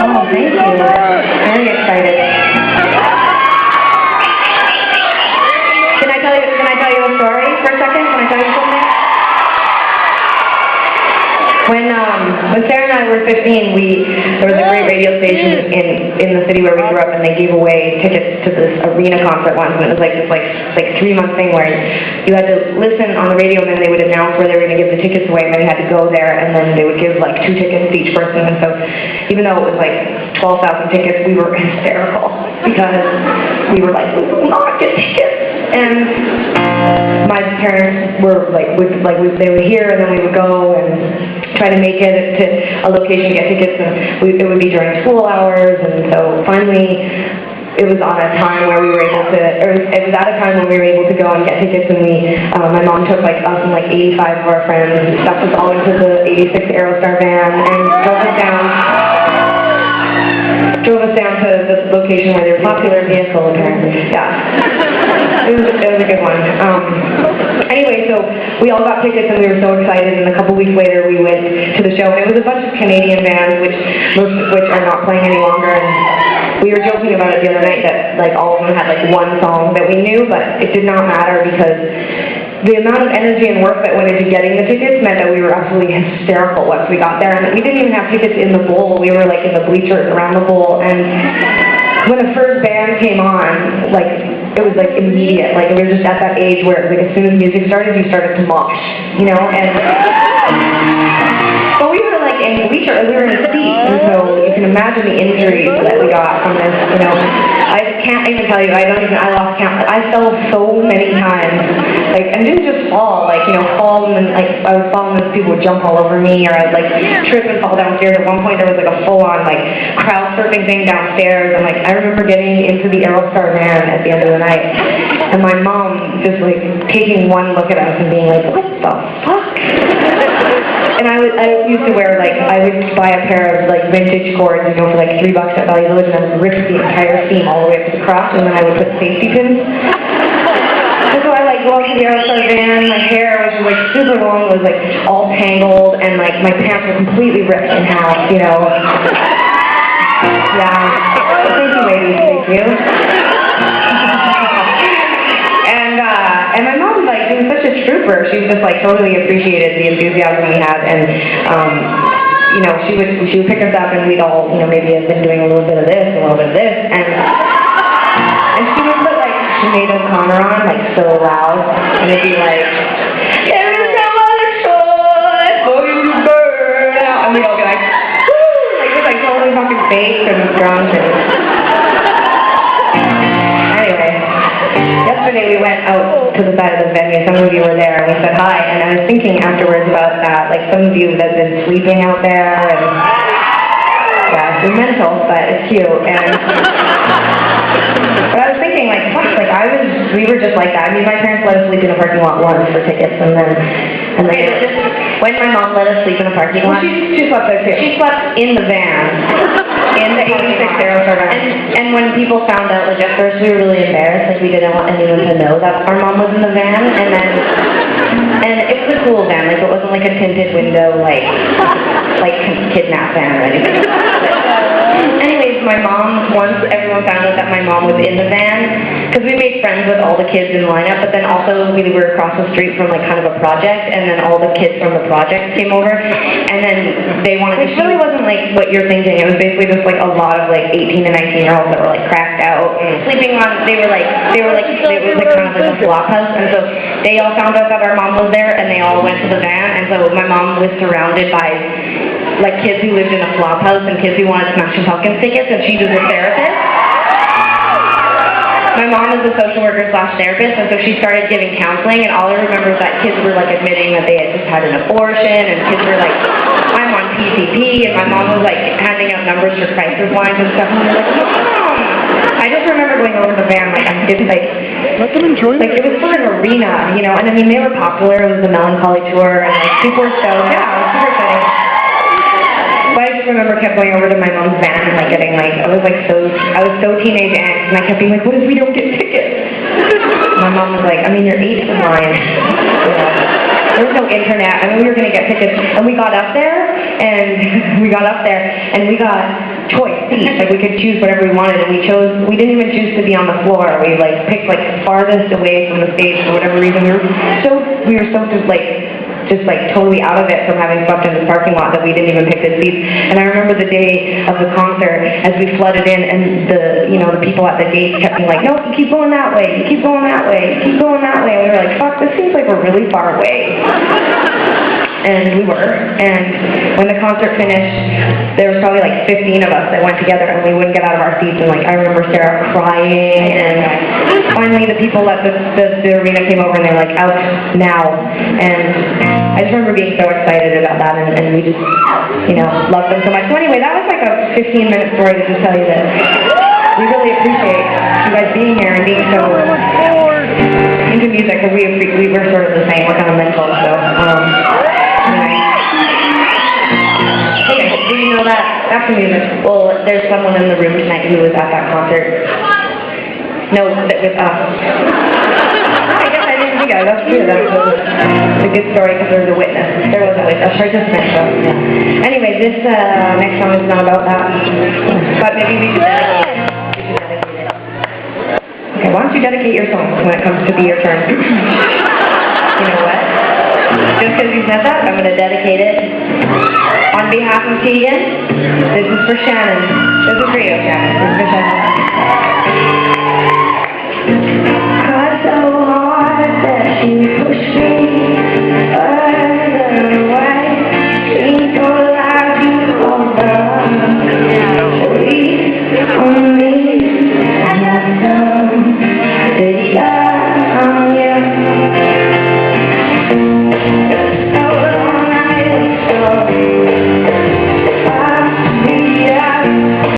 Oh, thank you. Very excited. Can I tell you a story for a second? Can I tell you something? When Sarah and I were 15, there was a great radio station in the city where we grew up, and they gave away tickets to this arena concert once, and it was like this like 3-month thing where you had to listen on the radio, and then they would announce where they were going to give the tickets away, and then you had to go there, and then they would give like 2 tickets to each person. And so even though it was like 12,000 tickets, we were hysterical because we were like, we will not get tickets. And my parents were they were here, and then we would go and try to make it to a location to get tickets, and it would be during school hours. And so finally it was on a time where we were able to, or it was at a time when we were able to go and get tickets, and my mom took like us and like 85 of our friends and stuffed us all into the 86 Aerostar van and drove us down to the location where their popular vehicle apparently. Yeah. It was a good one. Anyway, so we all got tickets and we were so excited, and a couple weeks later we went to the show, and it was a bunch of Canadian bands, most of which are not playing any longer, and we were joking about it the other night that like all of them had like one song that we knew, but it did not matter because the amount of energy and work that went into getting the tickets meant that we were absolutely hysterical once we got there, and we didn't even have tickets in the bowl. We were like in the bleachers around the bowl, and when the first band came on, like, it was like immediate. Like, we were just at that age where like as soon as music started, you started to mosh, you know, and but we were like in we were in seats, and so you can imagine the injuries that we got from this, you know. I can't even tell you, I lost count. I fell so many times, like, and didn't just fall, like, you know, fall and then, like, I would fall and then people would jump all over me, or I'd, like, trip and fall downstairs. At one point there was, like, a full-on, like, crowd surfing thing downstairs, and, like, I remember getting into the Aerostar van at the end of the night, and my mom just, like, taking one look at us and being like, what the fuck? And I used to wear, like, I would buy a pair of, like, vintage cords, you know, for, like, $3 at Value Village, and I would rip the entire seam all the way up to the crotch, and then I would put safety pins. And so I, like, walked to the Aerostar van, my hair was, like, super long, it was, like, all tangled, and, like, my pants were completely ripped in half, you know. Yeah. Thank you, ladies. Thank you. And my mom, like, she was such a trooper. She just, like, totally appreciated the enthusiasm we had, and, you know, she would pick us up, and we'd all, you know, maybe have been doing a little bit of this, a little bit of this, and she would put, like, Sinead O'Connor on, like, so loud, and it'd be like, there is no other choice for you to burn out, and we'd all be like, woo, like, it was, like, totally fucking fake and drunk, and anyway. Yesterday we went out to the side of the venue, some of you were there, and we said hi, and I was thinking afterwards about that, like some of you that have been sleeping out there, and yeah, it's mental, but it's cute, and but I was thinking, like, fuck, like we were just like that. I mean, my parents let us sleep in a parking lot once for tickets, and then when my mom let us sleep in a parking lot, she slept there too. She slept in the van, in the 86 Aerostar van. And when people found out, like, at first we were really embarrassed, like we didn't want anyone to know that our mom was in the van, and it was a cool van, like it wasn't like a tinted window, like kidnap van or anything. Anyways, my mom, once everyone found out that my mom was in the van, because we made friends with all the kids in the lineup, but then also we were across the street from like kind of a project, and then all the kids from the project came over, and then they wanted to, it really wasn't like what you're thinking, it was basically just like a lot of like 18 to 19-year-olds that were like cracked out, and sleeping on, it was like kind of like a flop house, and so they all found out that our mom was there, and they all went to the van, and so my mom was surrounded by like kids who lived in a flop house and kids who wanted Smashing Pumpkins tickets, and she was a therapist. My mom is a social worker / therapist, and so she started giving counseling, and all I remember is that kids were like admitting that they had just had an abortion, and kids were like, I'm on PCP, and my mom was like handing out numbers for crisis lines and stuff, and we were like, Mom! I just remember going over to the van, like, it was like, let them enjoy like, it was sort of an arena, you know, and I mean, they were popular, it was the Melancholy Tour, and like, people were stoked, yeah, it was super exciting. But I just remember kept going over to my mom's van and like getting like, I was so teenage angst, and I kept being like, what if we don't get tickets? My mom was like, I mean, you're 8 to 9. You know, there was no internet. I mean, we were going to get tickets, and we got up there, and we got choice seats. Like, we could choose whatever we wanted, and we didn't even choose to be on the floor. We, like, picked, like, farthest away from the stage for whatever reason. We were so just totally out of it from having slept in the parking lot that we didn't even pick the seats. And I remember the day of the concert as we flooded in, and the people at the gate kept being like, no, you keep going that way, you keep going that way, you keep going that way. And we were like, fuck, this seems like we're really far away. And we were. And when the concert finished, there was probably like 15 of us that went together, and we wouldn't get out of our seats. And like, I remember Sarah crying, and finally the people at the arena came over, and they're like, out now. And I just remember being so excited about that, and we just, loved them so much. So anyway, that was like a 15-minute story to just tell you that we really appreciate you guys being here and being so into music, because we were sort of the same. We're kind of mental, so anyway. Hey, do you know that? That's the music. Well, there's someone in the room tonight who was at that concert. No, that was us. I guess I didn't think of it. That's true. That was a good story because there was a witness. There was a witness. A participant, so, yeah. Anyway, this next song is not about that. But maybe we should dedicate it. Okay, why don't you dedicate your song when it comes to be your turn? You know what? Just because you said that, I'm going to dedicate it on behalf of Tegan. This is for Shannon.